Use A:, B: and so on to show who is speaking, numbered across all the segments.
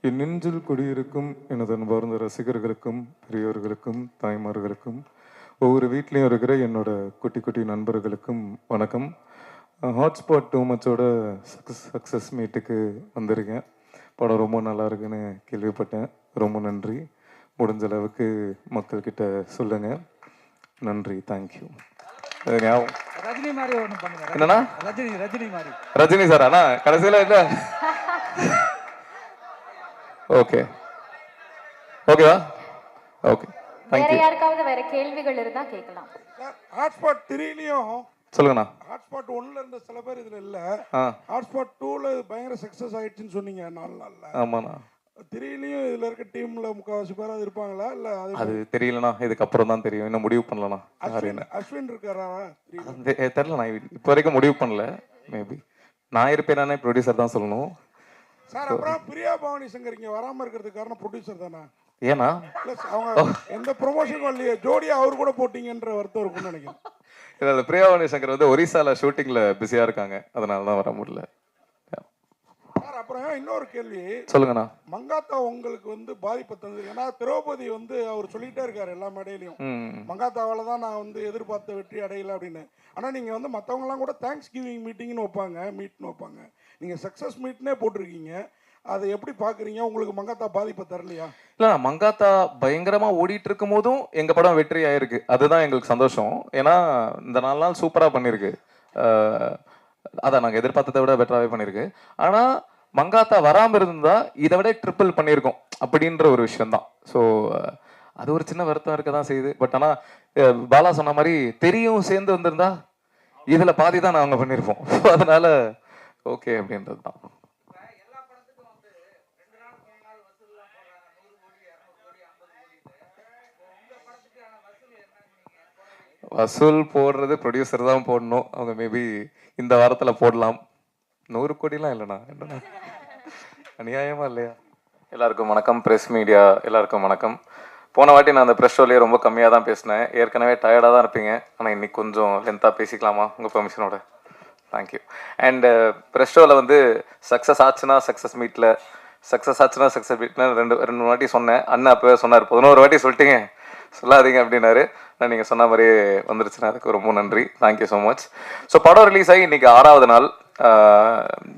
A: என் நெஞ்சில் குடியிருக்கும் எனது அன்பார்ந்த ரசிகர்களுக்கும் பெரியோர்களுக்கும் தாய்மார்களுக்கும் ஒவ்வொரு வீட்லேயும் இருக்கிற என்னோட குட்டி குட்டி நண்பர்களுக்கும் வணக்கம். ஹாட்ஸ்பாட் டூ மச்சோட சக்ஸஸ் மீட்டுக்கு வந்திருக்கேன். படம் ரொம்ப நல்லா இருக்குன்னு கேள்விப்பட்டேன். ரொம்ப நன்றி. முடிஞ்ச அளவுக்கு மக்கள்கிட்ட சொல்லுங்க. நன்றி, தேங்க்யூ.
B: ரஜினி மாதிரி ஒன்று பண்ணுங்க.
A: என்னன்னா
B: ரஜினி மாதிரி.
A: ரஜினி சார் அண்ணா கடைசியில் இல்லை. ஓகே ஓகேவா? ஓகே,
C: வேற யாருக்காவது வேற கேள்விகள் இருந்தா கேட்கலாம்.
D: ஹாட்ஸ்பாட் 3லயும்
A: சொல்லுங்கண்ணா.
D: ஹாட்ஸ்பாட் 1ல இருந்த சில பேர் இதுல இல்ல. ஹாட்ஸ்பாட் 2ல பயங்கர சக்சஸ் ஆயிடுச்சுன்னு சொன்னீங்க 4 நாள்ல.
A: ஆமாண்ணா.
D: 3லயும் இதுல இருக்க டீம்ல முக்காவாசி பேர் இருப்பாங்களா இல்ல?
A: அது தெரியலண்ணா, இதுக்கப்புறம் தான் தெரியும். இன்னும் முடிவு பண்ணலண்ணா.
D: அஸ்வின் இருக்காரா?
A: தெரியலண்ணா, இப்போ வரைக்கும் முடிவு பண்ணல. மேபி நான் இருப்பேன், ப்ரொடியூசர் தான் சொல்லணும்
D: சார். அப்புறம் பிரியா பவானி சங்கர் இங்க வராம இருக்கிறதுக்கு காரணம் ப்ரொடியூசர் தானா?
A: ஏன்னா
D: அவங்க எந்த ப்ரொமோஷனும் இல்லையே, ஜோடியா அவர் கூட போட்டீங்கன்ற வருத்தம் இருக்கும்னு நினைக்கிறேன்.
A: இல்லை, பிரியா பவானி சங்கர் வந்து ஒரிசால ஷூட்டிங்ல பிஸியா இருக்காங்க, அதனால தான் வர முடியல.
D: சார் அப்புறம் இன்னொரு கேள்வி
A: சொல்லுங்கண்ணா.
D: மங்காத்தா உங்களுக்கு வந்து பாதிப்பு தந்தது. ஏன்னா திரௌபதி வந்து அவர் சொல்லிட்டே இருக்காரு எல்லா மேடையிலையும், மங்காத்தாவால தான் நான் வந்து எதிர்பார்த்த வெற்றி அடையல அப்படின்னு. ஆனா நீங்க வந்து மற்றவங்கலாம் கூட தேங்க்ஸ் கிவிங் மீட்டிங்னு வைப்பாங்க. நீங்க சக்சஸ் மீட்னே போட்டிருக்கீங்க. அதை எப்படி பாக்குறீங்க? உங்களுக்கு மங்காத்தா பாதிப்பை தரலையா?
A: இல்ல, மங்காத்தா பயங்கரமா ஓடிட்டு இருக்கும் போதும் எங்க படம் வெற்றி ஆயிருக்கு. அதுதான் எங்களுக்கு சந்தோஷம். ஏன்னா இந்த 4 நாள் சூப்பரா பண்ணிருக்கு. அதான் நாங்க எதிர்பார்த்ததை விட பெட்டராகவே பண்ணிருக்கு. ஆனா மங்காத்தா வராம இருந்தா இதை விட ட்ரிபிள் பண்ணியிருக்கோம் அப்படின்ற ஒரு விஷயம் தான். ஸோ அது ஒரு சின்ன வருத்தம் இருக்க தான் செய்யுது. பட் ஆனா பாலா சொன்ன மாதிரி தெரியும் சேர்ந்து வந்திருந்தா இதுல பாதி தான் நாங்க பண்ணியிருப்போம். அதனால ஓகே அப்படின்றது தான். வசூல் போடுறது ப்ரொடியூசர் தான் போடணும். அவங்க மேபி இந்த வாரத்தில் போடலாம். 100 கோடிலாம் இல்லைண்ணா. என்னண்ணா அநியாயமா இல்லையா? எல்லாருக்கும் வணக்கம். ப்ரெஸ் மீடியா எல்லாருக்கும் வணக்கம். போன வாட்டி நான் அந்த ப்ரெஸ் ஷோலேயே ரொம்ப கம்மியாக தான் பேசினேன். ஏற்கனவே டயர்டாக தான் இருப்பீங்க. ஆனால் இன்னைக்கு கொஞ்சம் லென்த்தாக பேசிக்கலாமா உங்கள் பெர்மிஷனோட? தேங்க்யூ. அண்டு ப்ரெஸ் ஷோவில் வந்து சக்ஸஸ் ஆச்சுன்னா சக்ஸஸ் மீட்டில் ரெண்டு வாட்டி சொன்னேன். அண்ணன் அப்போவே சொன்னார், 11 வாட்டி சொல்லிட்டீங்க, சொல்லாதீங்க அப்படின்னாரு. நான் நீங்கள் சொன்ன மாதிரியே வந்துருச்சுன்னா அதுக்கு ரொம்ப நன்றி. Thank you so much. ஸோ படம் ரிலீஸ் ஆகி இன்றைக்கி 6வது நாள்.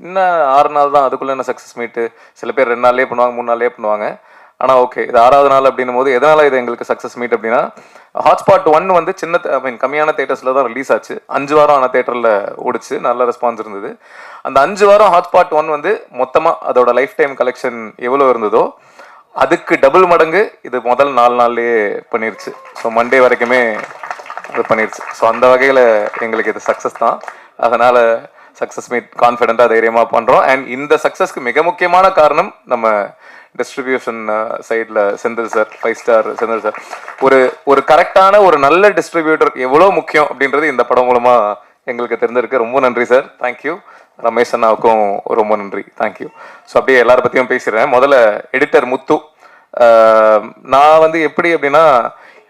A: இன்னும் 6 நாள் தான், அதுக்குள்ளே என்ன சக்ஸஸ் மீட்டு. சில பேர் 2 நாள்லேயே பண்ணுவாங்க, 3 நாள்லேயே பண்ணுவாங்க. ஆனால் ஓகே, இது 6வது நாள் அப்படின்னும் போது எதனால் இது எங்களுக்கு சக்ஸஸ் மீட் அப்படின்னா, ஹாட்ஸ்பாட் 1 வந்து கம்மியான தேட்டர்ஸில் தான் ரிலீஸ் ஆச்சு. 5 வாரம் ஆன தேட்டரில் ஓடிச்சு, நல்ல ரெஸ்பான்ஸ் இருந்தது. அந்த 5 வாரம் ஹாட்ஸ்பாட் 1 வந்து மொத்தமாக அதோட லைஃப் டைம் கலெக்ஷன் எவ்வளோ இருந்ததோ அதுக்கு டபுள் மடங்கு இது முதல் 4 நாள்லேயே பண்ணிருச்சு. ஸோ மண்டே வரைக்குமே அது பண்ணிருச்சு. ஸோ அந்த வகையில் எங்களுக்கு இது சக்ஸஸ் தான். அதனால் சக்ஸஸ் மீட் கான்ஃபிடென்ட்டாக தைரியமாக பண்ணுறோம். அண்ட் இந்த சக்ஸஸ்க்கு மிக முக்கியமான காரணம் நம்ம டிஸ்ட்ரிபியூஷன் சைடில் Senthil sir, 5 star Senthil sir. ஒரு கரெக்டான ஒரு நல்ல டிஸ்ட்ரிபியூட்டர் எவ்வளோ முக்கியம் அப்படின்றது இந்த படம் மூலமாக எங்களுக்கு தெரிஞ்சிருக்கு. ரொம்ப நன்றி சார். தேங்க்யூ. ரமேஷ் அண்ணாவுக்கும் ரொம்ப நன்றி. தேங்க்யூ. ஸோ அப்படியே எல்லாரை பற்றியும் பேசிடுறேன். முதல்ல எடிட்டர் முத்து. நான் வந்து எப்படி அப்படின்னா,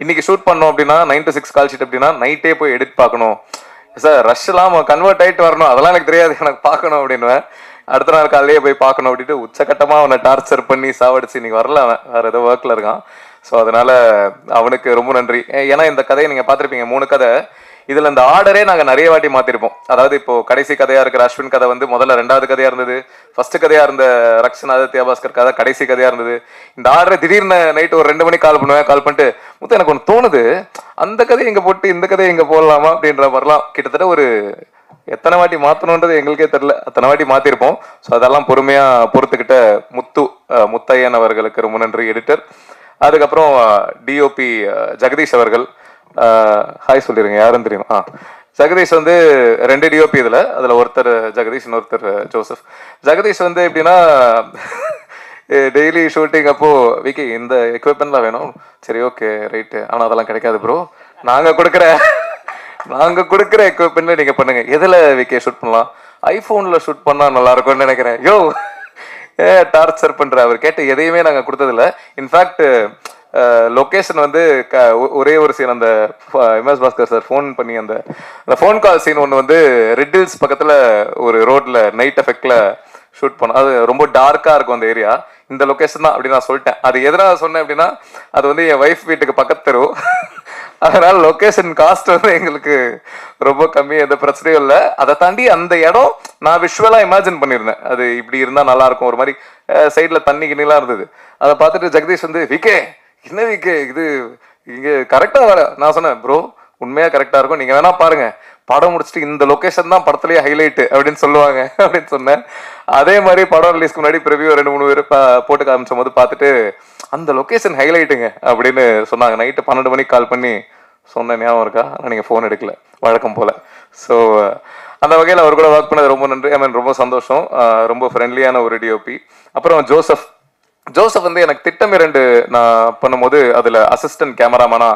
A: இன்னைக்கு ஷூட் பண்ணோம் அப்படின்னா 9 to 6 கால் ஷீட் அப்படின்னா நைட்டே போய் எடிட் பார்க்கணும் சார். ரஷ்லாம் கன்வெர்ட் ஆகிட்டு வரணும், அதெல்லாம் எனக்கு தெரியாது, எனக்கு பார்க்கணும் அப்படின்னுவேன். அடுத்த நாள் காலையிலேயே போய் பார்க்கணும் அப்படின்ட்டு உச்சக்கட்டமாக அவனை டார்ச்சர் பண்ணி சாவடிச்சு இன்னைக்கு வரல, அவன் வேறு ஏதோ ஒர்க்கில் இருக்கான். ஸோ அதனால் அவனுக்கு ரொம்ப நன்றி. ஏன்னா இந்த கதையை நீங்கள் பார்த்துருப்பீங்க, 3 கதை. இதில் இந்த ஆர்டரே நாங்கள் நிறைய வாட்டி மாற்றிருப்போம். அதாவது இப்போது கடைசி கதையாக இருக்கிற அஸ்வின் கதை வந்து முதல்ல 2வது கதையாக இருந்தது. ஃபர்ஸ்ட் கதையாக இருந்த ரக்ஷன் ஆதித்யா பாஸ்கர் கதை கடைசி கதையாக இருந்தது. இந்த ஆர்டரை திடீர்னு நைட்டு ஒரு 2 மணிக்கு கால் பண்ணிட்டு, முத்து எனக்கு ஒன்று தோணுது, அந்த கதையை இங்கே போட்டு இந்த கதையை இங்கே போடலாமா அப்படின்ற மாதிரிலாம் கிட்டத்தட்ட ஒரு எத்தனை வாட்டி மாற்றணுன்றது எங்களுக்கே தெரில, அத்தனை வாட்டி மாற்றிருப்போம். ஸோ அதெல்லாம் பொறுமையாக பொறுத்துக்கிட்ட முத்தையன் அவர்களுக்கு ரொம்ப நன்றி, எடிட்டர். அதுக்கப்புறம் டிஓபி ஜெகதீஷ் அவர்கள். ஹாய் சொல்லிடுங்க, யாருன்னு தெரியும். ஜெகதீஷ் வந்து 2 டிஓபி இதில். அதில் ஒருத்தர் ஜெகதீஷ், இன்னொருத்தர் ஜோசப். ஜெகதீஷ் வந்து எப்படின்னா, டெய்லி ஷூட்டிங் அப்போ விக்கி இந்த எக்யூப்மெண்ட்லாம் வேணும், சரி ஓகே ரைட்டு, ஆனால் அதெல்லாம் கிடைக்காது ப்ரோ, நாங்கள் கொடுக்குற எக்யூப்மெண்ட்ல நீங்கள் பண்ணுங்க. எதில் விக்கி ஷூட் பண்ணலாம்? ஐஃபோனில் ஷூட் பண்ணால் நல்லா இருக்கும்னு நினைக்கிறேன். யோ டார்ச்சர் பண்ணுற. அவர் கேட்ட எதையுமே நாங்கள் கொடுத்ததில்ல. இன்ஃபேக்ட் லொக்கேஷன் வந்து ஒரே ஒரு சீன், அந்த எம்எஸ் பாஸ்கர் சார் ஃபோன் பண்ணி அந்த ஃபோன் கால் சீன் ஒன்று வந்து ரெட் ஹில்ஸ் பக்கத்தில் ஒரு ரோட்டில் நைட் எஃபெக்டில் ஷூட் பண்ணோம். அது ரொம்ப டார்க்காக இருக்கும் அந்த ஏரியா. இந்த லொக்கேஷன் தான் அப்படி நான் சொல்லிட்டேன். அது எதனால சொன்னேன் அப்படின்னா, அது வந்து என் ஒய்ஃப் வீட்டுக்கு பக்கத்து தெரு. அதனால லொக்கேஷன் காஸ்ட் வந்து எங்களுக்கு ரொம்ப கம்மி, எந்த பிரச்சனையும் இல்லை. அதை தாண்டி அந்த இடம் நான் விஷுவலாக இமேஜின் பண்ணியிருந்தேன், அது இப்படி இருந்தால் நல்லா இருக்கும். ஒரு மாதிரி சைடில் தண்ணி கிண்ணிலாம் இருந்தது. அதை பார்த்துட்டு ஜெகதீஷ் வந்து, விக்கே என்ன விக்கே இது இங்கே கரெக்டாக வர. நான் சொன்னேன், ப்ரோ உண்மையாக கரெக்டாக இருக்கும், நீங்கள் வேணா பாருங்க, படம் முடிச்சுட்டு இந்த லொக்கேஷன் தான் படத்துலேயே ஹைலைட்டு அப்படின்னு சொல்லுவாங்க அப்படின்னு சொன்னேன். அதே மாதிரி படம் ரிலீஸ்க்கு முன்னாடி ப்ரிவியூ 2-3 பேர் போட்டு காமிச்சும் போது பார்த்துட்டு அந்த லொக்கேஷன் ஹைலைட்டுங்க அப்படின்னு சொன்னாங்க. நைட்டு 12 மணிக்கு கால் பண்ணி சொன்ன ஞாபகம் இருக்கா? ஆனால் நீங்கள் ஃபோன் எடுக்கல வழக்கம் போல். ஸோ அந்த வகையில் அவர் கூட ஒர்க் பண்ணது ரொம்ப நன்றி. ஐ மீன் ரொம்ப சந்தோஷம். ரொம்ப ஃப்ரெண்ட்லியான ஒரு டிஓபி. அப்புறம் ஜோசப் வந்து எனக்கு திட்டம் 2 நான் பண்ணும்போது அதில் அசிஸ்டன்ட் கேமராமேனா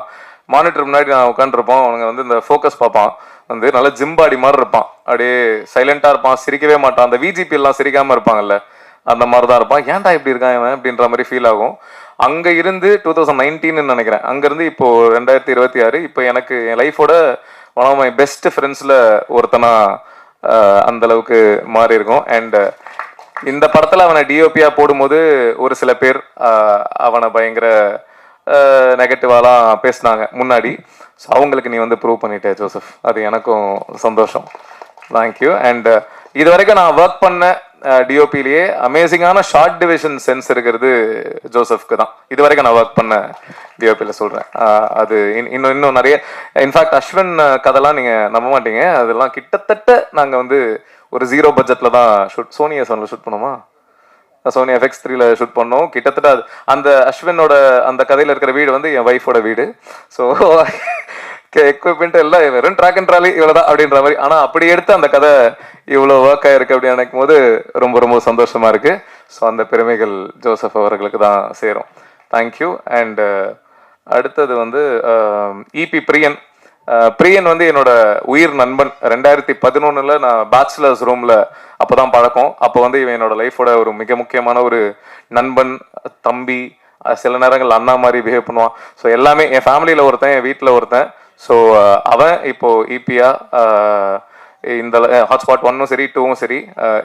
A: மானிட்டர் முன்னாடி நான் உட்காந்துருப்போம். அவனுங்க வந்து இந்த ஃபோக்கஸ் பார்ப்பான், வந்து நல்ல ஜிம்பாடி மாதிரி இருப்பான், அப்படியே சைலண்டாக இருப்பான், சிரிக்கவே மாட்டான். அந்த விஜிபி எல்லாம் சிரிக்காமல் இருப்பாங்கல்ல, அந்த மாதிரி தான் இருப்பான். ஏன்டா இப்படி இருக்கான் இவன் அப்படின்ற மாதிரி ஃபீல் ஆகும். அங்கே இருந்து 2019 நினைக்கிறேன், அங்கேருந்து இப்போ 2026, இப்போ எனக்கு என் லைஃபோட ஒன் ஆஃப் மை பெஸ்ட் ஃப்ரெண்ட்ஸில் ஒருத்தனா அந்த அளவுக்கு மாறி இருக்கும். அண்ட் இந்த படத்தில் அவனை டிஓபியாக போடும்போது ஒரு சில பேர் அவனை பயங்கர நெகட்டிவாலாம் பேசினாங்க முன்னாடி. ஸோ அவங்களுக்கு நீ வந்து ப்ரூவ் பண்ணிட்டே ஜோசப், அது எனக்கும் சந்தோஷம். தேங்க்யூ. அண்ட் இது வரைக்கும் நான் ஒர்க் பண்ண டிஓபிலேயே அமேசிங்கான ஷார்ட் டிவிஷன் சென்ஸ் இருக்கிறது ஜோசப்க்கு தான். இது வரைக்கும் நான் ஒர்க் பண்ண டிஓபியில் சொல்கிறேன். அது இன்னும் நிறைய, இன்ஃபேக்ட் அஸ்வின் கதைலாம் நீங்கள் நம்ப மாட்டீங்க, அதெல்லாம் கிட்டத்தட்ட நாங்கள் வந்து ஒரு 0 பட்ஜெட்டில் தான் சோனி எஸ்1ல ஷூட் பண்ணோமா, சோனி FX3ல ஷூட் பண்ணோம். கிட்டத்தட்ட அந்த அஸ்வினோட அந்த கதையில் இருக்கிற வீடு வந்து என் ஒய்ஃபோட வீடு. ஸோ எக்யூப்மெண்ட் எல்லாம் வெறும் ட்ராக் அண்ட் ட்ராலி இவ்வளோதான் அப்படின்ற மாதிரி. ஆனால் அப்படி எடுத்து அந்த கதை இவ்வளோ ஒர்க் ஆயிருக்கு அப்படின்னு நினைக்கும் போது ரொம்ப ரொம்ப சந்தோஷமா இருக்கு. ஸோ அந்த பெருமைகள் ஜோசப் அவர்களுக்கு தான் சேரும். தேங்க்யூ. அண்ட் அடுத்தது வந்து இபி பிரியன் வந்து என்னோட உயிர் நண்பன். 2011 நான் பேச்சுலர்ஸ் ரூம்ல அப்போதான் பழக்கம். அப்போ வந்து இவன் என்னோட லைஃபோட ஒரு மிக முக்கியமான ஒரு நண்பன், தம்பி, சில நேரங்கள் அண்ணா மாதிரி பிஹேவ் பண்ணுவான். ஸோ எல்லாமே என் ஃபேமிலியில் ஒருத்தன், என் வீட்டில் ஒருத்தன். ஸோ அவன் இப்போ இபியா இந்த ஹாட்ஸ்பாட் 1ம் சரி 2ம் சரி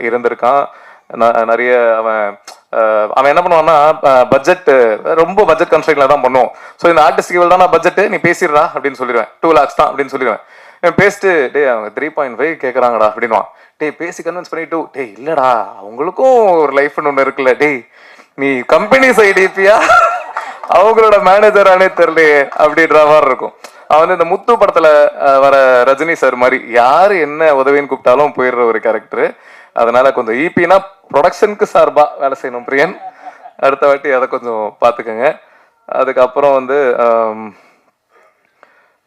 A: இருந்திருக்கான். நிறைய அவன் என்ன பண்ணுவான்னா, ரொம்ப பட்ஜெட் கன்ஸ்ட்ரெயின்ல தான் பண்ணுவோம். ஸோ இந்த ஆர்டிஸ்ட் இவள் தான் பட்ஜெட், நீ பேசிடுறா அப்படின்னு சொல்லிடுவேன். 2 lakhs தான் அப்படின்னு சொல்லிடுவேன். பேசிட்டு டே அவங்க 3.5 கேட்குறாங்கடா அப்படின்வான். டே பேசி கன்வின்ஸ் பண்ணிட்டு, டே இல்லடா அவங்களுக்கும் ஒரு லைஃப்னு ஒன்று இருக்குல்ல, டே நீ கம்பெனி சைடு இபியா அவங்களோட மேனேஜரானே தெரியலையே அப்படின்ற மாதிரி இருக்கும். அவன் வந்து இந்த முத்து படத்துல வர ரஜினி சார் மாதிரி யாரு என்ன உதவின்னு கூப்பிட்டாலும் போயிடுற ஒரு கேரக்டர். அதனால கொஞ்சம் இபினா ப்ரொடக்ஷனுக்கு சார்பா வேலை செய்யணும் பிரியன். அடுத்த வாட்டி அதை கொஞ்சம் பார்த்துக்கோங்க. அதுக்கப்புறம் வந்து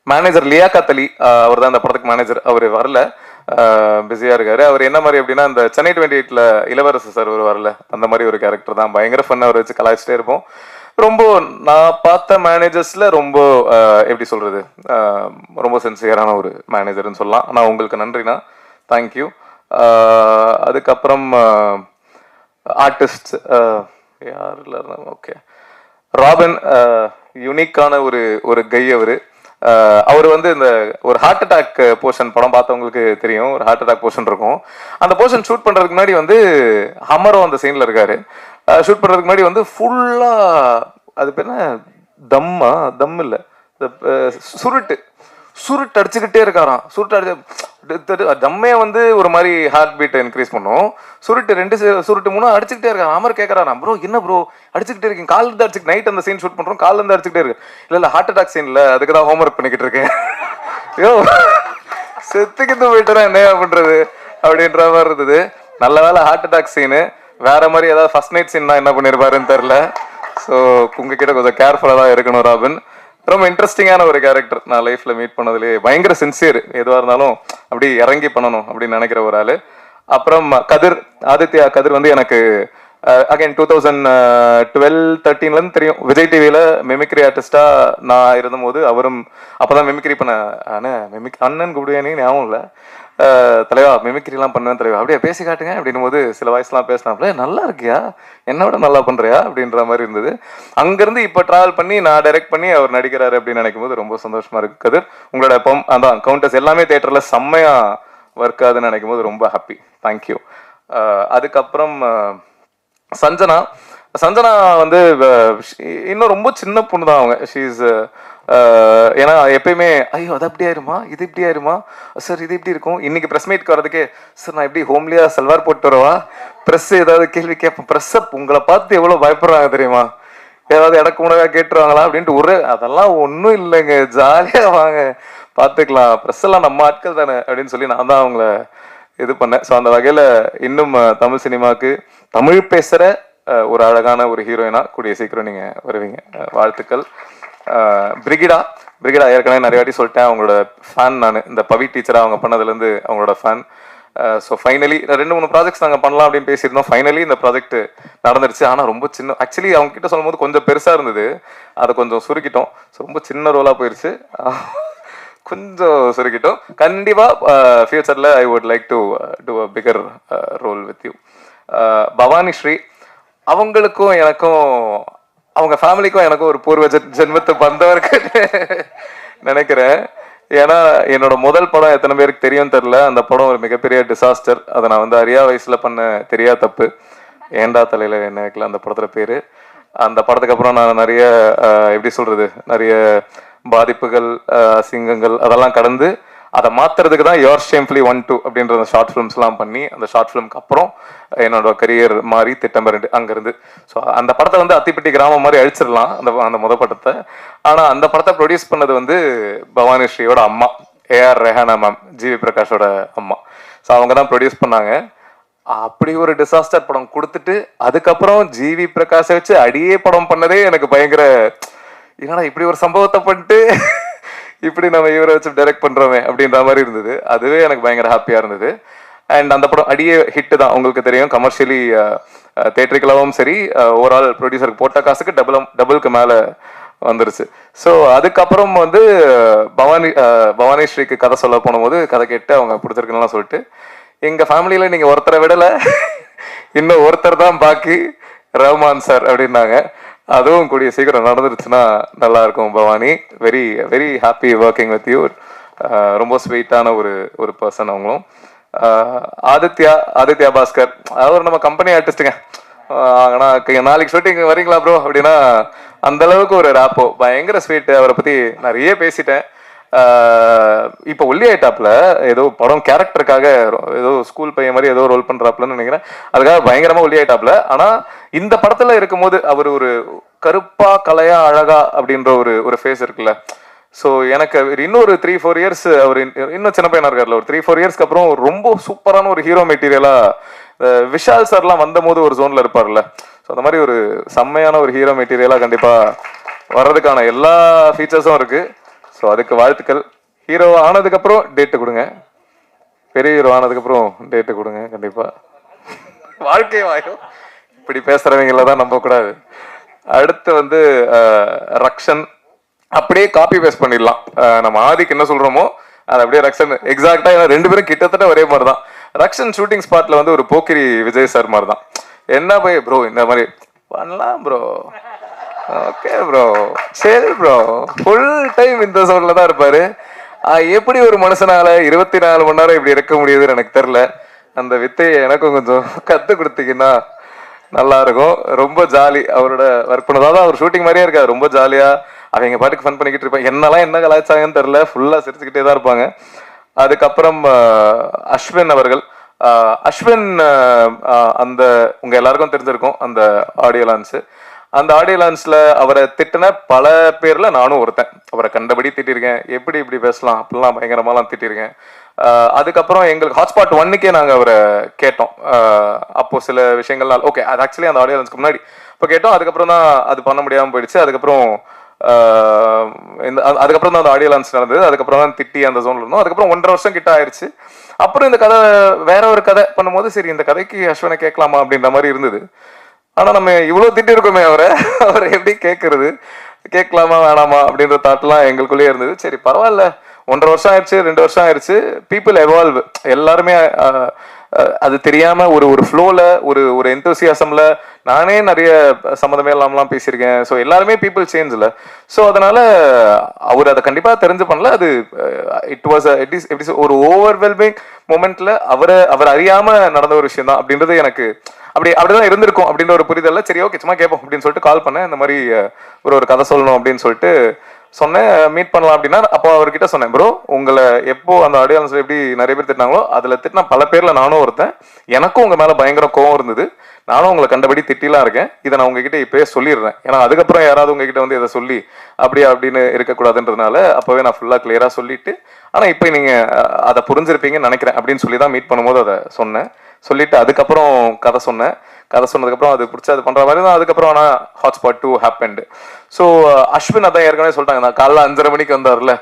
A: மேனேஜர் லியாக்கத் அலி, அவர் தான் இந்த படத்துக்கு மேனேஜர். அவர் வரல, பிஸியாக இருக்காரு. அவர் என்ன மாதிரி அப்படின்னா, இந்த சென்னை 28ல இளவரசு சார் ஒரு வரல, அந்த மாதிரி ஒரு கேரக்டர் தான். பயங்கர ஃபன், அவர் வச்சு கலாய்ச்சிட்டே இருப்போம். ரொம்ப நான் பார்த்த மேனேஜர்ஸ்ல ரொம்ப எப்படி சொல்றது, ரொம்ப சின்சியரான ஒரு மேனேஜர்னு சொல்லலாம். ஆனால் உங்களுக்கு நன்றிண்ணா, தேங்க்யூ. அதுக்கப்புறம் ஆர்டிஸ்ட் யார் இல்லை, ஓகே ராபின், யூனிக்கான ஒரு கை அவர். அவர் வந்து இந்த ஒரு ஹார்ட் அட்டாக் போர்ஷன் படம் பார்த்தவங்களுக்கு தெரியும், ஒரு ஹார்ட் அட்டாக் போர்ஷன் இருக்கும். அந்த போர்ஷன் ஷூட் பண்றதுக்கு முன்னாடி வந்து ஹமரோ அந்த சீன்ல இருக்காரு. ஷூட் பண்றதுக்கு முன்னாடி வந்து ஃபுல்லா அது பேர் என்ன, தம் இல்ல, சுருட்டு அடிச்சுக்கிட்டே இருக்காராம். சுருட்டு அடிச்சு தம்மே வந்து ஒரு மாதிரி ஹார்ட் பீட் இன்க்ரீஸ் பண்ணும். சுருட்டு 3 அடிச்சுக்கிட்டே இருக்காரு. அமர் கேட்கறான், ப்ரோ என்ன ப்ரோ அடிச்சுக்கிட்டே இருக்கீங்க, காலில் இருந்து அடிச்சுட்டு, நைட் அந்த சீன் ஷூட் பண்றோம், காலில் இருந்து அடிச்சுக்கிட்டே இருக்கு. இல்ல ஹார்ட் அட்டாக் சீன் இல்ல, அதுக்கு தான் ஹோம்ஒர்க் பண்ணிக்கிட்டு இருக்கேன். ஐயோ செத்துக்கிட்டு போயிட்டுறேன், என்ன பண்றது அப்படின்ற மாதிரி இருந்தது. நல்ல வேலை ஹார்ட் அட்டாக் சீனு, வேற மாதிரி ஏதாவது ஃபர்ஸ்ட் நைட் சீன் தான் என்ன பண்ணிருப்பாருன்னு தெரியல. ஸோ உங்ககிட்ட கொஞ்சம் கேர்ஃபுல்லாக தான் இருக்கணும் ராபின். ரொம்ப இன்ட்ரெஸ்டிங்கான ஒரு கேரக்டர், நான் லைஃப்ல மீட் பண்ணதுலேயே பயங்கர சின்சியர், எதுவாக இருந்தாலும் அப்படி இறங்கி பண்ணணும் அப்படின்னு நினைக்கிற ஒரு ஆளு. அப்புறம் ஆதித்யா கதிர் வந்து எனக்கு அகைன் 2012-13 தெரியும். விஜய் டிவியில மிமிக்ரி ஆர்டிஸ்டா நான் இருந்தபோது அவரும் அப்பதான் மிமிக்ரி பண்ண அண்ணன் கூப்பிடுவேனே ஞாபகம் இல்லை, தலைவா மிமிக்ரிலாம் பண்ணுவேன் தலைவா, அப்படியே பேசி காட்டுங்க அப்படின்னும் போது சில வாய்ஸ்லாம் பேசினாப்ல, நல்லா இருக்கியா, என்னோட நல்லா பண்றியா அப்படின்ற மாதிரி இருந்தது. அங்கிருந்து இப்போ டிராவல் பண்ணி நான் டைரக்ட் பண்ணி அவர் நடிக்கிறாரு அப்படின்னு நினைக்கும் போது ரொம்ப சந்தோஷமா இருக்கு. கதிர் உங்களோட அதான் கவுண்டர்ஸ் எல்லாமே தியேட்டர்ல செம்மையா ஒர்க் ஆகுதுன்னு நினைக்கும் போது ரொம்ப ஹாப்பி. தேங்க்யூ. அதுக்கப்புறம் சஞ்சனா சஞ்சனா வந்து இன்னும் ரொம்ப சின்ன பொண்ணு தான் அவங்க. ஷீஸ் ஏன்னா எப்பயுமே ஐயோ அது அப்படி ஆயிருமா, இது இப்படி ஆயிருமா சார், இது இப்படி இருக்கும். இன்னைக்கு ப்ரெஸ் மீட்க்கு வரதுக்கே சார் நான் எப்படி ஹோம்லியா சல்வார் போட்டு வரவா, ப்ரெஸ் ஏதாவது கேள்வி கேட்பேன், ப்ரெஸ்ஸை உங்களை பார்த்து எவ்வளோ பயப்படுறாங்க தெரியுமா, ஏதாவது இடக்கு முன்னாடி கேட்டுருவாங்களா அப்படின்ட்டு. அதெல்லாம் ஒன்றும் இல்லைங்க, ஜாலியாக வாங்க பார்த்துக்கலாம், ப்ரெஸ் எல்லாம் நம்ம ஆட்கள் தானே அப்படின்னு சொல்லி நான் தான் அவங்கள இது பண்ணேன். ஸோ அந்த வகையில் இன்னும் தமிழ் சினிமாவுக்கு தமிழ் பேசுகிற ஒரு அழகான ஒரு ஹீரோயினா கூடிய சீக்கிரம் நீங்கள் வருவீங்க. வாழ்த்துக்கள். பிரிகிடா ஏற்கனவே நிறைய வாட்டி சொல்லிட்டேன், அவங்களோட ஃபேன் நான். இந்த பவி டீச்சராக அவங்க பண்ணதுலேருந்து அவங்களோட ஃபேன். ஸோ ஃபைனலி 2-3 ப்ராஜெக்ட்ஸ் நாங்கள் பண்ணலாம் அப்படின்னு பேசியிருந்தோம். ஃபைனலி இந்த ப்ராஜெக்ட் நடந்துருச்சு. ஆனால் ரொம்ப சின்ன, ஆக்சுவலி அவங்க கிட்ட சொல்லும் போது கொஞ்சம் பெருசாக இருந்தது, அதை கொஞ்சம் சுருக்கிட்டோம். ஸோ ரொம்ப சின்ன ரோலாக போயிடுச்சு, கொஞ்சம் சுருக்கிட்டோம். கண்டிப்பாக ஃபியூச்சரில் I would like to do a bigger role with you. Bhavani Sri அவங்களுக்கும் எனக்கும் அவங்க ஃபேமிலிக்கும் எனக்கும் ஒரு பூர்வ ஜென்மத்து பந்தவருக்கு நினைக்கிறேன். ஏன்னா என்னோட முதல் படம் எத்தனை பேருக்கு தெரியும் தெரில, அந்த படம் ஒரு மிகப்பெரிய டிசாஸ்டர். அதை நான் வந்து அறியா வயசில் பண்ண தெரியா தப்பு, ஏண்டா தலையில் என்ன வைக்கல அந்த படத்தில் பேர். அந்த படத்துக்கு அப்புறம் நான் நிறைய எப்படி சொல்கிறது, நிறைய பாதிப்புகள், அசிங்கங்கள் அதெல்லாம் கடந்து அதை மாற்றுறதுக்கு தான் யோர் ஷேம்ஃபுல்லி 1-2 அப்படின்ற அந்த ஷார்ட் ஃபிலிம்ஸ்லாம் பண்ணி, அந்த ஷார்ட் ஃபிலிம்க்கு அப்புறம் என்னோட கரியர் மாறி திட்டமிரண்டு அங்கேருந்து. ஸோ அந்த படத்தை வந்து அத்திப்பட்டி கிராமம் மாதிரி அழிச்சிடலாம் அந்த முத படத்தை. ஆனால் அந்த படத்தை ப்ரொடியூஸ் பண்ணது வந்து பவானி ஸ்ரீயோட அம்மா, ஏஆர் ரெஹானா மேம், ஜிவி பிரகாஷோட அம்மா. ஸோ அவங்க தான் ப்ரொடியூஸ் பண்ணாங்க. அப்படி ஒரு டிசாஸ்டர் படம் கொடுத்துட்டு அதுக்கப்புறம் ஜிவி பிரகாஷை வச்சு அடியே படம் பண்ணதே எனக்கு பயங்கர, ஏன்னா இப்படி ஒரு சம்பவத்தை பண்ணிட்டு இப்படி நம்ம இவரை வச்சு டைரக்ட் பண்றோமே அப்படின்ற மாதிரி இருந்தது. அதுவே எனக்கு பயங்கர ஹாப்பியா இருந்தது. அண்ட் அந்த படம் அடியே ஹிட்டு தான், உங்களுக்கு தெரியும். கமர்ஷியலி தேட்டரிக்கலாவும் சரி, ஓவரால் ப்ரொடியூசருக்கு போட்ட காசுக்கு டபுளுக்கு மேலே வந்துருச்சு. ஸோ அதுக்கப்புறம் வந்து பவானி ஸ்ரீக்கு கதை சொல்ல போனபோது கதை கேட்டு அவங்க பிடிச்சிருக்குன்னு சொல்லிட்டு, எங்கள் ஃபேமிலியில் நீங்கள் ஒருத்தரை விடலை, இன்னும் ஒருத்தர் தான் பாக்கி, ரஹ்மான் சார் அப்படின்னாங்க. அதுவும் கூடிய சீக்கிரம் நடந்துருச்சுன்னா நல்லா இருக்கும் Bhavani. Very very happy working with you. ரொம்ப ஸ்வீட்டான ஒரு பர்சன் அவங்களும். ஆதித்யா பாஸ்கர், அவர் நம்ம கம்பெனி ஆர்டிஸ்ட்டுங்க. ஆனால் நாளைக்கு ஷூட்டிங் வரீங்களா ப்ரோ அப்படின்னா அந்த அளவுக்கு ஒரு ரேப்போ, பயங்கர ஸ்வீட்டு. அவரை பற்றி நிறைய பேசிட்டேன். இப்போ ஒல்லி ஆயிட்டாப்ல, ஏதோ படம் கேரக்டருக்காக ஏதோ ஸ்கூல் பையன் மாதிரி ஏதோ ரோல் பண்றாப்லன்னு நினைக்கிறேன், அதுக்காக பயங்கரமா ஒல்லி ஆயிட்டாப்ல. ஆனா இந்த படத்துல இருக்கும்போது அவர் ஒரு கருப்பா கலையா அழகா அப்படின்ற ஒரு ஃபேஸ் இருக்குல்ல. ஸோ எனக்கு இன்னொரு 3-4 இயர்ஸ், அவர் இன்னும் சின்ன பையனா இருக்காருல்ல, ஒரு 3-4 இயர்ஸ்க்கு அப்புறம் ரொம்ப சூப்பரான ஒரு ஹீரோ மெட்டீரியலா விஷால் சார்லாம் வந்த போது ஒரு ஜோன்ல இருப்பார்ல. ஸோ அந்த மாதிரி ஒரு செம்மையான ஒரு ஹீரோ மெட்டீரியலா கண்டிப்பா வர்றதுக்கான எல்லா ஃபீச்சர்ஸும் இருக்கு. ஸோ அதுக்கு வாழ்த்துக்கள். ஹீரோ ஆனதுக்கப்புறம் டேட்டு கொடுங்க, பெரிய ஹீரோ ஆனதுக்கப்புறம் டேட்டு கொடுங்க கண்டிப்பாக. வாழ்க்கை வாயும் இப்படி பேசுகிறவங்கள தான் நம்பக்கூடாது. அடுத்து வந்து ரக்ஷன், அப்படியே காப்பி பேஸ்ட் பண்ணிடலாம். நம்ம ஆதிக்கு என்ன சொல்கிறோமோ அது அப்படியே ரக்ஷன் எக்ஸாக்டாக, ஏன்னா 2 பேரும் கிட்டத்தட்ட ஒரே மாதிரி தான். ரக்ஷன் ஷூட்டிங் ஸ்பாட்டில் வந்து ஒரு போக்கிரி விஜய் சார் மாதிரி தான். என்ன போய் ப்ரோ இந்த மாதிரி பண்ணலாம் ப்ரோ, ஓகே ப்ரோ, சரி ப்ரோ, ஃபுல் டைம் இந்த சவுண்ட்ல தான் இருப்பாரு. எப்படி ஒரு மனுஷனால 24 மணி நேரம் இப்படி இருக்க முடியுதுன்னு எனக்கு தெரியல. அந்த வித்தையை எனக்கும் கொஞ்சம் கற்றுக் கொடுத்தீங்கன்னா நல்லா இருக்கும். ரொம்ப ஜாலி அவரோட ஒர்க் பண்ணதான். அவர் ஷூட்டிங் மாதிரியே இருக்காது, ரொம்ப ஜாலியா அவங்க பாட்டுக்கு ஃபன் பண்ணிக்கிட்டு இருப்பாங்க. என்னெல்லாம் என்ன கலாச்சாங்கன்னு தெரியல, ஃபுல்லா சிரிச்சுக்கிட்டே தான் இருப்பாங்க. அதுக்கப்புறம் அஸ்வின் அவர்கள், அஸ்வின் அந்த உங்க எல்லாருக்கும் தெரிஞ்சிருக்கும் அந்த ஆடியோ லான்ச்சு. அந்த ஆடியோ லான்ச்ல அவரை திட்டின பல பேர்ல நானும் ஒருத்தன். அவரை கண்டபடி திட்டிருக்கேன், எப்படி இப்படி பேசலாம் அப்படிலாம் பயங்கரமாலாம் திட்டிருக்கேன். அதுக்கப்புறம் எங்களுக்கு ஹாட்ஸ்பாட் 1க்கே நாங்கள் அவரை கேட்டோம். அப்போ சில விஷயங்கள்னால ஓகே, அது ஆக்சுவலி அந்த ஆடியோ லான்ச்சுக்கு முன்னாடி இப்போ கேட்டோம். அதுக்கப்புறம் தான் அது பண்ண முடியாமல் போயிடுச்சு. அதுக்கப்புறம் தான் அந்த ஆடியோ லான்ச் நடந்தது. அதுக்கப்புறம் தான் திட்டி அந்த ஜோன்ல இருந்தோம். அதுக்கப்புறம் 1.5 வருஷம் கிட்ட ஆயிடுச்சு. அப்புறம் இந்த கதை வேற ஒரு கதை பண்ணும்போது சரி இந்த கதைக்கு அஸ்வினை கேட்கலாமா அப்படின்ற மாதிரி இருந்தது. ஆனால் நம்ம இவ்வளோ திட்டி இருக்கோமே அவரை எப்படி கேட்கறது, கேட்கலாமா வேணாமா அப்படின்ற தாட்லாம் எங்களுக்குள்ளேயே இருந்தது. சரி பரவாயில்ல, 1.5 வருஷம் ஆயிடுச்சு, 2 வருஷம் ஆயிடுச்சு, பீப்புள் எவால்வ். எல்லாருமே அது தெரியாம ஒரு ஒரு ஃப்ளோல ஒரு எந்தோசியாசம்ல நானே நிறைய சம்மந்தமே இல்லாமலாம் பேசியிருக்கேன். ஸோ எல்லாருமே பீப்புள் சேஞ்சில். ஸோ அதனால அவர் அதை கண்டிப்பா தெரிஞ்சு பண்ணல. அது இட் இஸ் ஒரு ஓவர்வெல்மிங் மூமெண்ட்ல அவர் அறியாம நடந்த ஒரு விஷயம் தான் அப்படின்றது எனக்கு அப்படிதான் இருந்திருக்கும் அப்படின்ற ஒரு புரிதல்ல. சரி ஓகே சும்மா கேட்போம் அப்படின்னு சொல்லிட்டு கால் பண்ணேன். இந்த மாதிரி ஒரு கதை சொல்லணும் அப்படின்னு சொல்லிட்டு சொன்னேன், மீட் பண்ணலாம் அப்படின்னா. அப்போ அவர்கிட்ட சொன்னேன், ப்ரோ உங்களை எப்போ அந்த ஆடியன்ஸ்ல எப்படி நிறைய பேர் திட்டினாங்களோ அதுல திட்டினா பல பேர்ல நானும் ஒருத்தன். எனக்கும் உங்க மேல பயங்கர கோவம் இருந்தது. நானும் உங்களை கண்டபடி திட்டிலாம் இருக்கேன். இதை நான் உங்ககிட்ட இப்பயே சொல்லிடுறேன். ஏன்னா அதுக்கப்புறம் யாராவது உங்ககிட்ட வந்து இதை சொல்லி அப்படின்னு இருக்கக்கூடாதுன்றதுனால அப்பவே நான் ஃபுல்லா கிளியரா சொல்லிட்டு, ஆனா இப்போ நீங்க அதை புரிஞ்சிருப்பீங்கன்னு நினைக்கிறேன் அப்படின்னு சொல்லி தான் மீட் பண்ணும்போது அதை சொன்னேன். சொல்லிட்டு அதுக்கப்புறம் கதை சொன்னேன். கதை சொன்னதுக்கப்புறம் அது பிடிச்சா அது பண்ற மாதிரி தான். அதுக்கப்புறம் ஆனால் ஹாட்ஸ்பாட் 2 ஹேப்பன்டு. ஸோ அஸ்வின் அதான் ஏற்கனவே சொல்லிட்டாங்க, நான் காலைல 5:30 மணிக்கு வந்தார்ல,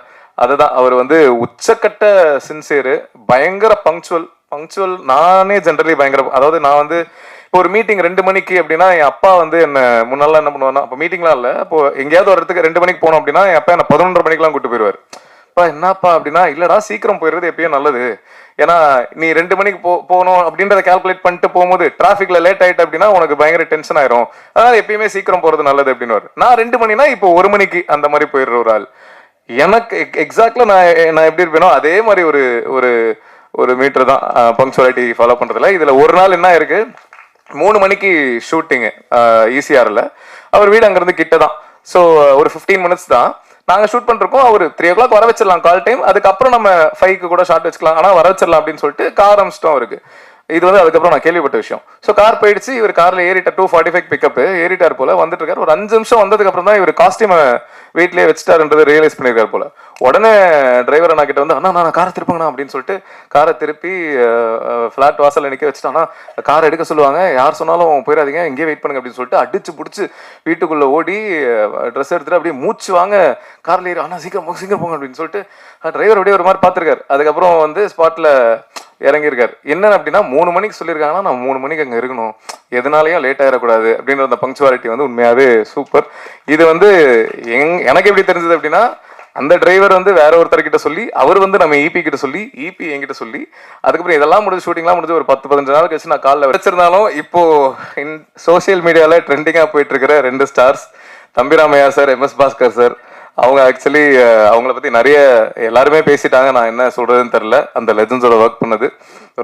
A: அதுதான் அவர் வந்து உச்சக்கட்ட சின்சியரு, பயங்கர பங்க்சுவல். நானே ஜென்ரலி பயங்கர, அதாவது நான் வந்து இப்போ ஒரு மீட்டிங் 2 மணிக்கு அப்படின்னா என் அப்பா வந்து என்ன முன்னாலாம் என்ன பண்ணுவாருன்னா, அப்போ மீட்டிங்லாம் இல்லை, இப்போ எங்கேயாவது ஒரு இடத்துக்கு 2 மணிக்கு போனோம் அப்படின்னா என் அப்பா என்ன 11:30 மணிக்கெலாம் கூட்டு போயிடுவார். அப்பா என்னப்பா அப்படின்னா, இல்லடா சீக்கிரம் போயிடுறது எப்பயும் நல்லது, ஏன்னா நீ 2 மணிக்கு போகணும் அப்படின்றத கால்குலேட் பண்ணிட்டு போகும்போது டிராஃபிக்ல லேட் ஆயிட்டு அப்படின்னா உனக்கு பயங்கர டென்ஷன் ஆயிரும், அதனால எப்பயுமே சீக்கிரம் போறது நல்லது அப்படின்னு. நான் 2 மணினா இப்போ 1 மணிக்கு அந்த மாதிரி போயிடுற ஒரு ஆள். எனக்கு எக்ஸாக்ட்லா நான் எப்படி இருப்பேனோ அதே மாதிரி ஒரு மீட்டர் தான் பங்க்சுவாலிட்டி ஃபாலோ பண்றதுல. இதுல ஒரு நாள் என்ன இருக்கு, 3 மணிக்கு ஷூட்டிங்கு ஈசிஆர்ல. அவர் வீடு அங்கிருந்து கிட்ட தான். ஸோ ஒரு 15 மினிட்ஸ் தான் நாங்கள் ஷூட் பண்ணிருக்கோம். அவர் 3 o'clock வர வச்சிடலாம் கால் டைம், அதுக்கப்புறம் நம்ம 5க்கு கூட ஷார்ட் வச்சுக்கலாம், ஆனால் வர வச்சிடலாம் அப்படின்னு சொல்லிட்டு கார் அமிச்சிட்டோம் அவருக்கு. இது வந்து அதுக்கப்புறம் நான் கேள்விப்பட்ட விஷயம். ஸோ கார் போயிடுச்சு, இவர் கார்ல ஏறிட்ட 2:45 பிக்கப் ஏறிட்டார் போல, வந்துட்டு இருக்காரு. ஒரு 5 நிமிஷம் வந்ததுக்கு அப்புறம் தான் இவர் காஸ்டியூமை வீட்லயே வச்சுட்டாருன்றது ரியலைஸ் பண்ணியிருக்காரு போல. உடனே டிரைவர் அண்ணா கிட்ட வந்து, அண்ணா நான் காரை திருப்புங்கண்ணா அப்படின்னு சொல்லிட்டு காரை திருப்பி ஃபிளாட் வாசல்ல நிற்க வச்சுட்டானா, காரை எடுக்க சொல்லுவாங்க, யார் சொன்னாலும் போயிடாதீங்க இங்கேயே வெயிட் பண்ணுங்க அப்படின்னு சொல்லிட்டு அடிச்சு பிடிச்சி வீட்டுக்குள்ள ஓடி ட்ரெஸ் எடுத்துட்டு அப்படியே மூச்சு வாங்க கார்ல ஏறி, அண்ணா சீக்கிரம் போங்க அப்படின்னு சொல்லிட்டு டிரைவர் அப்படியே ஒரு மாதிரி பார்த்துருக்காரு. அதுக்கப்புறம் வந்து ஸ்பாட்ல இறங்கியிருக்காரு. என்ன அப்படின்னா 3 மணிக்கு சொல்லியிருக்காங்கன்னா நான் 3 மணிக்கு அங்கே இருக்கணும், எதனாலையும் லேட் ஆகிடக்கூடாது அப்படின்ற அந்த பங்க்சுவாலிட்டி வந்து உண்மையாவே சூப்பர். இது வந்து எனக்கு எப்படி தெரிஞ்சது அப்படின்னா, அந்த டிரைவர் வந்து வேற ஒருத்தர்கிட்ட சொல்லி, அவர் வந்து நம்ம இபி கிட்ட சொல்லி, இபி என்கிட்ட சொல்லி, அதுக்கப்புறம் இதெல்லாம் முடிஞ்சு ஷூட்டிங்லாம் முடிஞ்சு ஒரு 10-15 நாள் கழிச்சு நான் காலில் வச்சிருந்தாலும் இப்போ சோசியல் மீடியாவில் ட்ரெண்டிங்காக போயிட்டு இருக்கிற 2 stars, Thambi Ramaiah sir, MS Bhaskar sir, அவங்க ஆக்சுவலி அவங்கள பற்றி நிறைய எல்லாருமே பேசிட்டாங்க, நான் என்ன சொல்கிறதுன்னு தெரில. அந்த லெஜண்ட்ஸோட ஒர்க் பண்ணது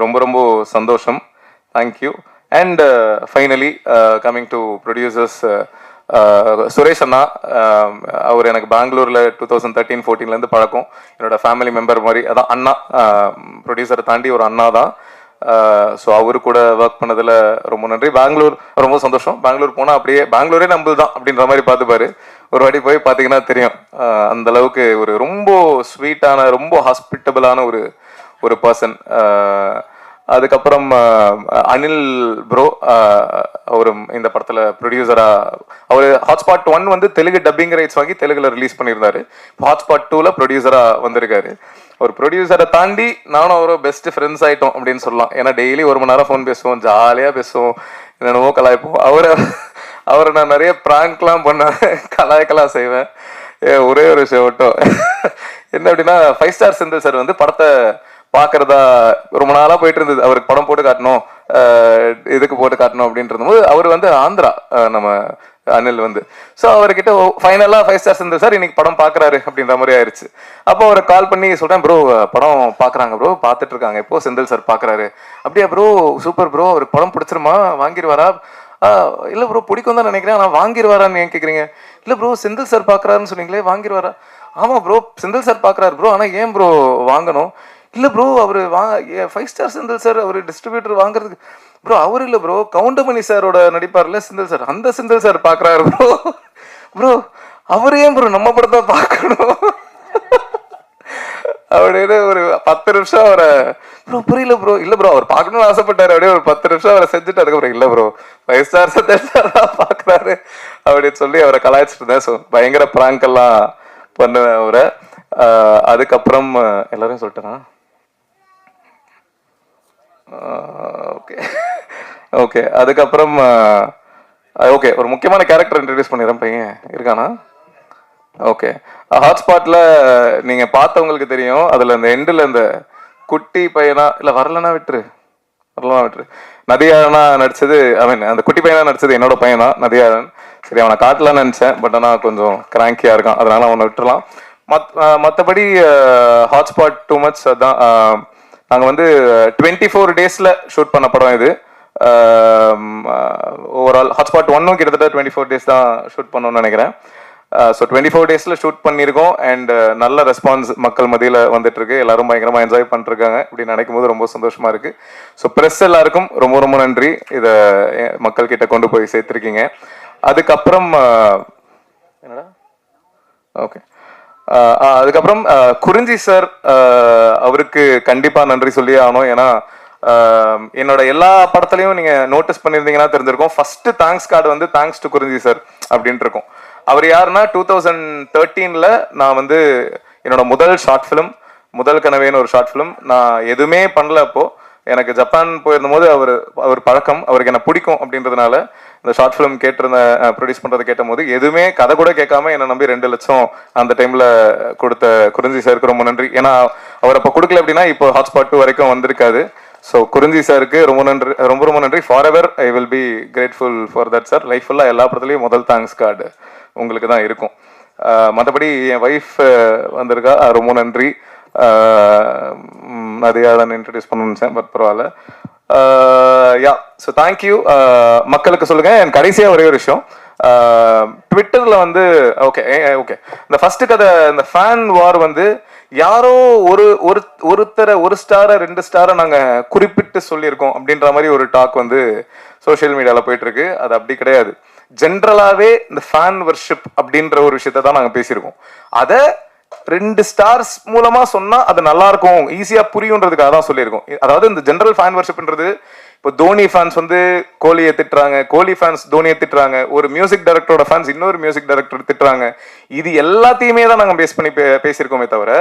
A: ரொம்ப ரொம்ப சந்தோஷம். Thank you. And finally coming to producers, Suresh அண்ணா, அவர் எனக்கு பெங்களூரில் 2013-14 பழக்கம், என்னோட ஃபேமிலி மெம்பர் மாதிரி. அதான் அண்ணா, ப்ரொடியூசரை தாண்டி ஒரு அண்ணா தான். ஸோ அவரு கூட ஒர்க் பண்ணதில் ரொம்ப நன்றி. பெங்களூர் ரொம்ப சந்தோஷம். பெங்களூர் போனால் அப்படியே பெங்களூரே நம்மள் தான் அப்படின்ற மாதிரி பார்த்துப்பாரு. ஒரு வாட்டி போய் பார்த்தீங்கன்னா தெரியும், அந்த அளவுக்கு ஒரு ரொம்ப ஸ்வீட்டான, ரொம்ப ஹாஸ்பிட்டபிளான ஒரு பர்சன். அதுக்கப்புறம் அனில் ப்ரோ, அவர் இந்த படத்தில் ப்ரொடியூசராக, அவர் ஹாட்ஸ்பாட் 1 வந்து தெலுங்கு டப்பிங் ரைட்ஸ் வாங்கி தெலுங்குல ரிலீஸ் பண்ணியிருந்தாரு. ஹாட்ஸ்பாட் 2ல ப்ரொடியூசராக வந்திருக்காரு. ஒரு ப்ரொடியூசரை தாண்டி நானும் அவரும் பெஸ்ட் ஃப்ரெண்ட்ஸ் ஆகிட்டோம் அப்படின்னு சொல்லலாம். ஏன்னா டெய்லி 1 மணி நேரம் ஃபோன் பேசுவோம், ஜாலியாக பேசுவோம், என்னென்னவோ கலாய்ப்போம். அவரை நான் நிறைய ப்ராங்க்லாம் பண்ண கலாய்க்கலாம் செய்வேன். ஒரே ஒரு விஷயம் மட்டும் என்ன அப்படின்னா, 5 ஸ்டார் செந்தில் சார் வந்து படத்தை பார்க்கறதா ரொம்ப நாளாக போயிட்டு இருந்தது. அவருக்கு படம் போட்டு காட்டணும், இதுக்கு போட்டு காட்டணும் அப்படின்ட்டு இருந்தபோது அவர் வந்து ஆந்திரா, நம்ம அனில் வந்து, ஸோ அவர்கிட்ட ஃபைனலாக 5 ஸ்டார் செந்தில் சார் இன்னைக்கு படம் பார்க்குறாரு அப்படின்ற மாதிரி ஆயிடுச்சு. அப்போ அவரை கால் பண்ணி சொல்கிறேன், ப்ரோ படம் பார்க்குறாங்க ப்ரோ, பார்த்துட்டு இருக்காங்க, இப்போ செந்தில் சார் பார்க்குறாரு. அப்படியா ப்ரோ, சூப்பர் ப்ரோ, அவருக்கு படம் பிடிச்சிருமா, வாங்கிடுவாரா? இல்லை ப்ரோ பிடிக்கும் தான் நினைக்கிறேன், ஆனால் வாங்கிடுவாரான்னு ஏன் கேட்குறீங்க? இல்லை ப்ரோ செந்தில் சார் பார்க்குறாருன்னு சொன்னீங்களே, வாங்கிடுவாரா? ஆமாம் ப்ரோ செந்தில் சார் பார்க்குறாரு ப்ரோ, ஆனால் ஏன் ப்ரோ வாங்கணும்? இல்லை ப்ரோ அவர் 5 ஸ்டார் செந்தில் சார் அவர் டிஸ்ட்ரிபியூட்டர் வாங்குறதுக்கு ப்ரோ, அவர் இல்லை ப்ரோ கவுண்டமணி சாரோட நடிப்பார்ல செந்தில் சார், அந்த செந்தில் சார் பார்க்குறாரு ப்ரோ. ப்ரோ அவர் ஏன் ப்ரோ நம்ம படத்தை பார்க்கணும் அப்படின்னு ஒரு 10 நிமிஷம் அவரை, ப்ரோ புரியல ப்ரோ, இல்லை ப்ரோ அவர் பார்க்கணும்னு ஆசைப்பட்டாரு, அப்படியே ஒரு 10 நிமிஷம் அவரை செஞ்சுட்டு அதுக்கப்புறம் இல்லை ப்ரோ 5 ஸ்டார் செந்தில் சார் தான் பார்க்குறாரு அப்படின்னு சொல்லி அவரை கலாய்ச்சிட்டு இருந்தேன். ஸோ பயங்கர ப்ராங்க் பண்ணுவேன் அவரை. அதுக்கப்புறம் எல்லாரையும் சொல்லிட்டேனா? ஓகே அதுக்கப்புறம் ஓகே ஒரு முக்கியமான கேரக்டர் இன்ட்ரடியூஸ் பண்ணிடுறேன். பையன் இருக்கானா? ஓகே, ஹாட்ஸ்பாட்ல நீங்க பார்த்தவங்களுக்கு தெரியும், அதுல இந்த எண்டில் இந்த குட்டி பையனா, இல்லை வரலன்னா விட்டுரு, வரலாம் விட்டுரு. நதியாரனா நடிச்சது, ஐ மீன் அந்த குட்டி பையனா நடிச்சது என்னோட பையன் தான் நதியாரன். சரி அவனை காட்டலான்னு நினச்சேன், பட் ஆனால் கொஞ்சம் கிராங்கியாக இருக்கான், அதனால அவனை விட்டுறலாம். மற்றபடி ஹாட்ஸ்பாட் டூ மச். அதான் நாங்கள் வந்து 24 days ஷூட் பண்ண படம் இது. ஓவரால் ஹாட்ஸ்பாட் 1 கிட்டத்தட்ட 24 days தான் ஷூட் பண்ணோம்னு நினைக்கிறேன். ஸோ 24 days ஷூட் பண்ணியிருக்கோம். அண்ட் நல்ல ரெஸ்பான்ஸ் மக்கள் மத்தியில் வந்துட்டு இருக்கு. எல்லாரும் பயங்கரமாக என்ஜாய் பண்ணிருக்காங்க. இப்படி நினைக்கும் போது ரொம்ப சந்தோஷமா இருக்கு. ஸோ ப்ரெஸ் எல்லாருக்கும் ரொம்ப ரொம்ப நன்றி, இதை மக்கள் கிட்ட கொண்டு போய் சேர்த்துருக்கீங்க. அதுக்கப்புறம் என்னடா ஓகே அதுக்கப்புறம் குறிஞ்சி சார், அவருக்கு கண்டிப்பா நன்றி சொல்லியே ஆகணும். ஏன்னா என்னோட எல்லா படத்துலையும் நீங்க நோட்டீஸ் பண்ணியிருந்தீங்கன்னா தெரிஞ்சிருக்கும், ஃபர்ஸ்ட் தேங்க்ஸ் கார்டு வந்து தேங்க்ஸ் டு குறிஞ்சி சார் அப்படின்ட்டு இருக்கும். அவர் யாருன்னா 2013 நான் வந்து என்னோட முதல் ஷார்ட் ஃபிலிம், முதல் கனவேன்னு ஒரு ஷார்ட் ஃபிலிம், நான் எதுவுமே பண்ணல. அப்போ எனக்கு ஜப்பான் போயிருந்தபோது அவர் பழக்கம், அவருக்கு என்ன பிடிக்கும் அப்படின்றதுனால இந்த ஷார்ட் ஃபிலிம் ப்ரொடியூஸ் பண்றதை கேட்ட போது எதுவுமே கதை கூட கேட்காம என்னை நம்பி 2 லட்சம் அந்த டைம்ல கொடுத்த குறிஞ்சி சாருக்கு ரொம்ப நன்றி. ஏன்னா அவர் அப்போ கொடுக்கல அப்படின்னா இப்போ ஹாட்ஸ்பாட் 2 வரைக்கும் வந்திருக்காது. ஸோ குறிஞ்சி சாருக்கு ரொம்ப நன்றி, ரொம்ப ரொம்ப நன்றி. For ever I will be grateful for that sir. Life ஃபுல்லாக எல்லா படத்துலையும் முதல் தேங்க்ஸ் கார்டு உங்களுக்கு தான் இருக்கும். மற்றபடி என் ஒய்ஃப் வந்திருக்கா, ரொம்ப நன்றி. நிறையா தான் இன்ட்ரடியூஸ் பண்ண நினச்சேன், பட் பரவாயில்ல. யா, ஸோ தேங்க்யூ. மக்களுக்கு சொல்லுங்க. என் கடைசியாக ஒரே ஒரு விஷயம், ட்விட்டரில் வந்து ஓகே ஓகே இந்த ஃபர்ஸ்ட் கதை, இந்த ஃபேன் வார் வந்து யாரோ ஒருத்தரை 1 ஸ்டாரை 2 ஸ்டாரை நாங்கள் குறிப்பிட்டு சொல்லியிருக்கோம் அப்படின்ற மாதிரி ஒரு டாக் வந்து சோஷியல் மீடியாவில் போயிட்டு இருக்கு. அது அப்படி கிடையாது. ஜென்ரலாகவே இந்த ஃபேன் வர்ஷிப் அப்படின்ற ஒரு விஷயத்த தான் நாங்கள் பேசியிருக்கோம். அதை 2 ஸ்டார்ஸ் மூலமா சொன்னா அது நல்லா இருக்கும், ஈஸியா புரியுன்றதுக்காக தான் சொல்லியிருக்கோம். அதாவது இந்த ஜெனரல் ஃபேன் வர்ஷிப்ன்றது, இப்போ தோனி ஃபேன்ஸ் வந்து கோலியை திட்டுறாங்க, கோலி ஃபேன்ஸ் தோனியை திட்டுறாங்க, ஒரு மியூசிக் டைரக்டரோட ஃபேன்ஸ் இன்னொரு மியூசிக் டைரக்டர் திட்டுறாங்க. இது எல்லாத்தையுமே தான் நாங்கள் பேஸ் பண்ணி பேசியிருக்கோமே தவிர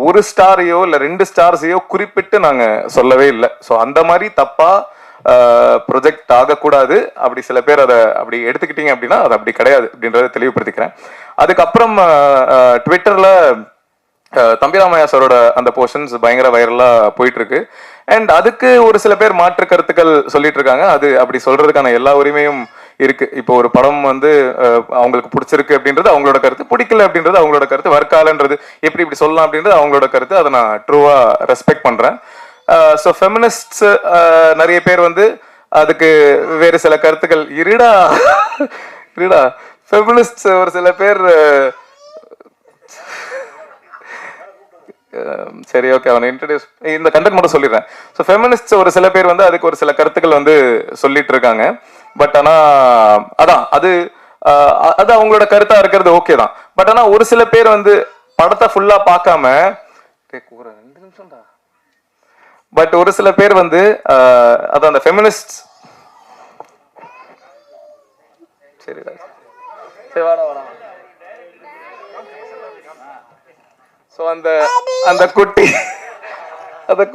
A: 1 ஸ்டாரையோ இல்லை 2 ஸ்டார்ஸையோ குறிப்பிட்டு நாங்கள் சொல்லவே இல்லை. ஸோ அந்த மாதிரி தப்பா ப்ரொஜெக்ட் ஆகக்கூடாது. அப்படி சில பேர் அதை அப்படி எடுத்துக்கிட்டீங்க அப்படின்னா அது அப்படி கிடையாது அப்படின்றத தெளிவுபடுத்திக்கிறேன். அதுக்கப்புறம் ட்விட்டர்ல தம்பிராமையா சாரோட அந்த போர்ஷன்ஸ் பயங்கர வைரலா போயிட்டு இருக்கு. அண்ட் அதுக்கு ஒரு சில பேர் மாற்று கருத்துக்கள் சொல்லிட்டு இருக்காங்க. அது அப்படி சொல்றதுக்கான எல்லா உரிமையும் இருக்கு. இப்போ ஒரு படம் வந்து அவங்களுக்கு பிடிச்சிருக்கு அப்படின்றது அவங்களோட கருத்து, பிடிக்கல அப்படின்றது அவங்களோட கருத்து, வர்க்காலன்றது எப்படி இப்படி சொல்லலாம் அப்படின்றது அவங்களோட கருத்து. அதை நான் ட்ரூவா ரெஸ்பெக்ட் பண்றேன். ஸோ ஃபெமினிஸ்ட்ஸ் நிறைய பேர் வந்து அதுக்கு வேறு சில கருத்துக்கள் இருடா ஃபெமினிஸ்ட்ஸ் ஒரு சில பேர் சரி ஓகே அவனை இன்ட்ரடியூஸ் இந்த கண்டென்ட் மட்டும் சொல்லிடுறேன். ஸோ ஃபெமினிஸ்ட்ஸ் ஒரு சில பேர் வந்து அதுக்கு ஒரு சில கருத்துக்கள் வந்து சொல்லிட்டு இருக்காங்க. பட் ஆனால் அதான் அது அவங்களோட கருத்தா இருக்கிறது ஓகே தான். பட் ஆனால் ஒரு சில பேர் வந்து படத்தை ஃபுல்லா பார்க்காம 2 நிமிஷம்டா, பட் ஒரு சில பேர் வந்து அதான் அந்த ஃபெமினிஸ்ட் சரி வாடா ஸோ அந்த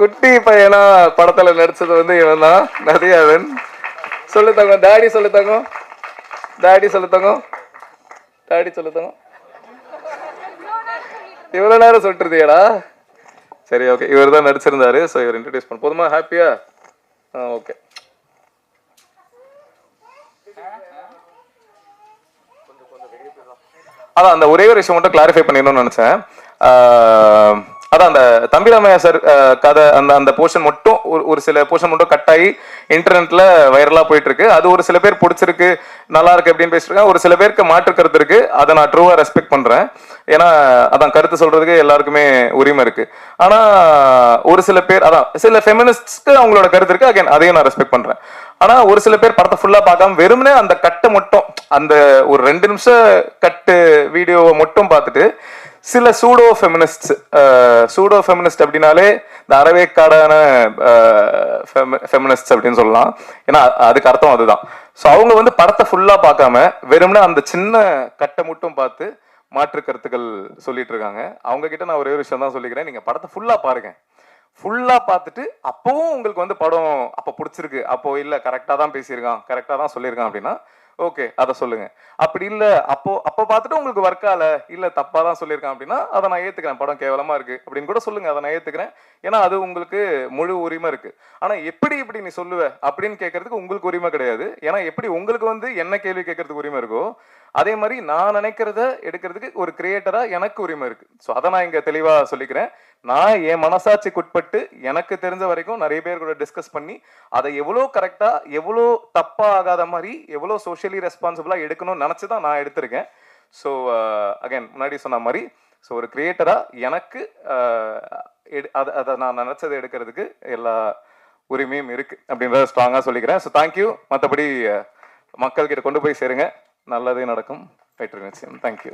A: குட்டி பையனா படத்துல நடிச்சது வந்து இவன் தான், நதியாதன். சொல்லுத்தாங்க டாடி, சொல்லுத்தாங்க டாடி, சொல்லுத்தாங்க டாடி, சொல்லுத்தாங்க. இவ்வளவு நேரம் சொல்லிட்டுருந்தியாடா? சரி ஓகே, இவர் தான் நடிச்சிருந்தாரு. ஸோ இவர் இன்ட்ரடியூஸ் பண்ண போதுமா? ஹாப்பியா? ஓகே. அதான் அந்த ஒரே ஒரு விஷயம் மட்டும் கிளாரிஃபை பண்ணிடணும்னு நினைச்சேன். அதான் அந்த தம்பிராமையா சார் கதை அந்த போர்ஷன் மட்டும் ஒரு சில போர்ஷன் மட்டும் கட் ஆகி இன்டர்நெட்ல வைரலா போயிட்டு இருக்கு. அது ஒரு சில பேர் பிடிச்சிருக்கு, நல்லா இருக்கு அப்படின்னு பேசிருக்காங்க. ஒரு சில பேருக்கு மாற்று கருத்து இருக்கு. அதை நான் ட்ரூவா ரெஸ்பெக்ட் பண்றேன். ஏன்னா அதான் கருத்து சொல்றதுக்கு எல்லாருக்குமே உரிமை இருக்கு. ஆனா ஒரு சில பேர் அதான் சில ஃபெமினிஸ்ட்ஸ்க்கு அவங்களோட கருத்து இருக்கு. அகைன் அதையும் நான் ரெஸ்பெக்ட் பண்றேன். ஆனா ஒரு சில பேர் படத்தை ஃபுல்லா பார்க்காம வெறுமனே அந்த கட்டை மட்டும், அந்த ஒரு 2 நிமிஷம் கட்டு வீடியோவை மட்டும் பார்த்துட்டு சில சூடோ ஃபெமினிஸ்ட் அப்படின்னாலே இந்த அறவேக்காடான ஃபெமினிஸ்ட் அப்படின்னு சொல்லலாம். ஏன்னா அதுக்கு அர்த்தம் அதுதான். ஸோ அவங்க வந்து படத்தை ஃபுல்லா பார்க்காம வெறும்னா அந்த சின்ன கட்டை மட்டும் பார்த்து மாற்று கருத்துக்கள் சொல்லிட்டு இருக்காங்க. அவங்க கிட்ட நான் ஒரே ஒரு விஷயம் தான் சொல்லிக்கிறேன், நீங்க படத்தை ஃபுல்லா பாருங்க. ஃபுல்லா பார்த்துட்டு அப்பவும் உங்களுக்கு வந்து படம் அப்போ பிடிச்சிருக்கு, அப்போ இல்லை கரெக்டாக தான் பேசியிருக்கான், கரெக்டாக தான் சொல்லியிருக்கான் அப்படின்னா ஓகே அதை சொல்லுங்க. அப்படி இல்ல அப்போ பார்த்துட்டு உங்களுக்கு ஒர்க் ஆகல, இல்ல தப்பா தான் சொல்லியிருக்கான் அப்படின்னா அதை நான் ஏத்துக்கிறேன், படம் கேவலமா இருக்கு அப்படின்னு கூட சொல்லுங்க, அதை நான் ஏத்துக்கிறேன். ஏன்னா அது உங்களுக்கு முழு உரிமை இருக்கு. ஆனா எப்படி இப்படி நீ சொல்லுவ அப்படின்னு கேட்கறதுக்கு உங்களுக்கு உரிமை கிடையாது. ஏன்னா எப்படி உங்களுக்கு வந்து என்ன கேள்வி கேட்கறதுக்கு உரிமை இருக்கோ அதே மாதிரி நான் நினைக்கிறத எடுக்கிறதுக்கு ஒரு கிரியேட்டரா எனக்கு உரிமை இருக்கு. ஸோ அதை நான் இங்க தெளிவா சொல்லிக்கிறேன். நான் என் மனசாட்சிக்குட்பட்டு எனக்கு தெரிஞ்ச வரைக்கும் நிறைய பேர் கூட டிஸ்கஸ் பண்ணி அதை எவ்வளோ கரெக்டா எவ்வளோ தப்பா ஆகாத மாதிரி எவ்வளோ சோஷியலி ரெஸ்பான்சிபிளா எடுக்கணும்னு நினைச்சுதான் நான் எடுத்திருக்கேன். ஸோ அகைன் முன்னாடி சொன்ன மாதிரி ஸோ ஒரு கிரியேட்டரா எனக்கு அதை நான் நினைச்சதை எடுக்கிறதுக்கு எல்லா உரிமையும் இருக்கு அப்படின்றத ஸ்ட்ராங்கா சொல்லிக்கிறேன். So thank you. மற்றபடி மக்கள்கிட்ட கொண்டு போய் சேருங்க, நல்லதே நடக்கும். வெற்றி நிச்சயம். தேங்க்யூ.